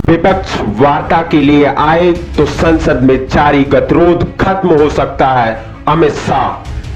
विपक्ष वार्ता के लिए आए तो संसद में जारी गतिरोध खत्म हो सकता है। अमित शाह।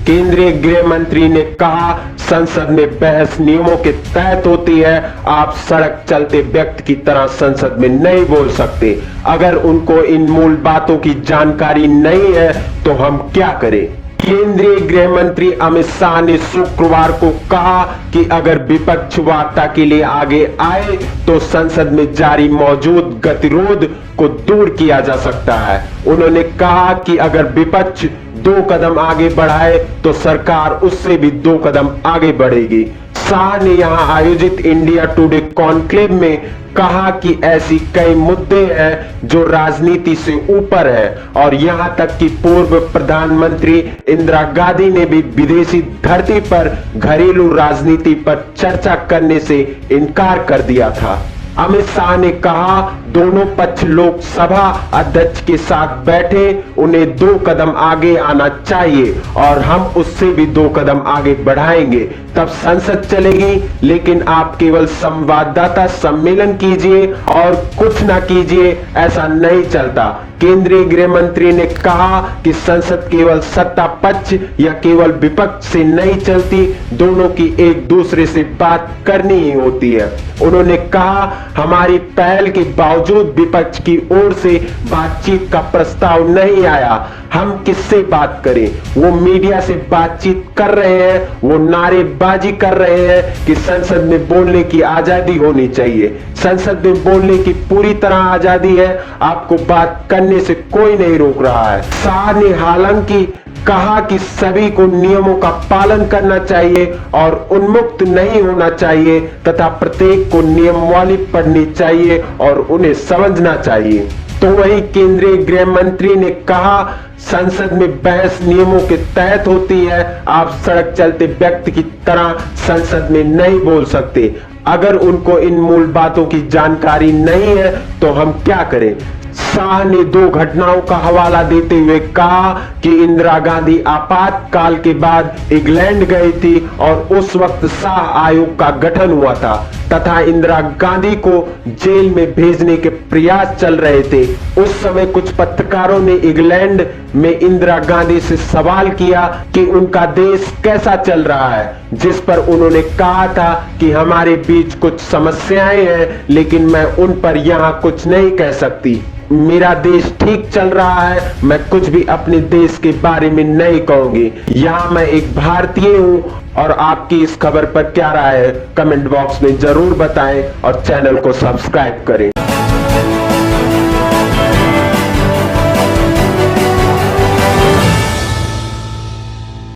केंद्रीय गृह मंत्री ने कहा, संसद में बहस नियमों के तहत होती है। आप सड़क चलते व्यक्ति की तरह संसद में नहीं बोल सकते। अगर उनको इन मूल बातों की जानकारी नहीं है तो हम क्या करें। केंद्रीय गृह मंत्री अमित शाह ने शुक्रवार को कहा कि अगर विपक्ष वार्ता के लिए आगे आए तो संसद में जारी मौजूद गतिरोध को दूर किया जा सकता है। उन्होंने कहा कि अगर विपक्ष 2 कदम आगे बढ़ाए तो सरकार उससे भी 2 कदम आगे बढ़ेगी। शाह ने यहां आयोजित इंडिया टुडे कॉन्क्लेव में कहा कि ऐसी कई मुद्दे हैं जो राजनीति से ऊपर है और यहां तक कि पूर्व प्रधानमंत्री इंदिरा गांधी ने भी विदेशी धरती पर घरेलू राजनीति पर चर्चा करने से इनकार कर दिया था। अमित शाह ने कहा, दोनों पक्ष लोकसभा अध्यक्ष के साथ बैठे, उन्हें 2 कदम आगे आना चाहिए और हम उससे भी 2 कदम आगे बढ़ाएंगे, तब संसद चलेगी। लेकिन आप केवल संवाददाता सम्मेलन कीजिए और कुछ ना कीजिए, ऐसा नहीं चलता। केंद्रीय गृह मंत्री ने कहा कि संसद केवल सत्ता पक्ष या केवल विपक्ष से नहीं चलती, दोनों की एक दूसरे से बात करनी ही होती है। उन्होंने कहा, हमारी पहल के बावजूद विपक्ष की ओर से बातचीत का प्रस्ताव नहीं आया। हम किससे बात करें? वो मीडिया से बातचीत कर रहे हैं, वो नारेबाजी कर रहे हैं कि संसद में बोलने की आजादी होनी चाहिए। संसद में बोलने की पूरी तरह आजादी है, आपको बात करने से कोई नहीं रोक रहा है। शाह ने हालांकि कहा कि सभी को नियमों का पालन करना चाहिए और उन्मुक्त नहीं होना चाहिए तथा प्रत्येक को नियमावली पढ़नी चाहिए और उन्हें समझना चाहिए। तो वहीं केंद्रीय गृह मंत्री ने कहा, संसद में बहस नियमों के तहत होती है। आप सड़क चलते व्यक्ति की तरह संसद में नहीं बोल सकते। अगर उनको इन मूल बातों की जानकारी नहीं है तो हम क्या करें। शाह ने 2 घटनाओं का हवाला देते हुए कहा कि इंदिरा गांधी आपातकाल के बाद इंग्लैंड गई थी और उस वक्त शाह आयोग का गठन हुआ था तथा इंदिरा गांधी को जेल में भेजने के प्रयास चल रहे थे। उस समय कुछ पत्रकारों ने इंग्लैंड में इंदिरा गांधी से सवाल किया कि उनका देश कैसा चल रहा है, जिस पर उन्होंने कहा था कि हमारे बीच कुछ समस्याएं हैं लेकिन मैं उन पर यहां कुछ नहीं कह सकती। मेरा देश ठीक चल रहा है, मैं कुछ भी अपने देश के बारे में नहीं कहूंगी। यहाँ मैं एक भारतीय हूँ और आपकी इस खबर पर क्या राय है कमेंट बॉक्स में जरूर बताएं और चैनल को सब्सक्राइब करें।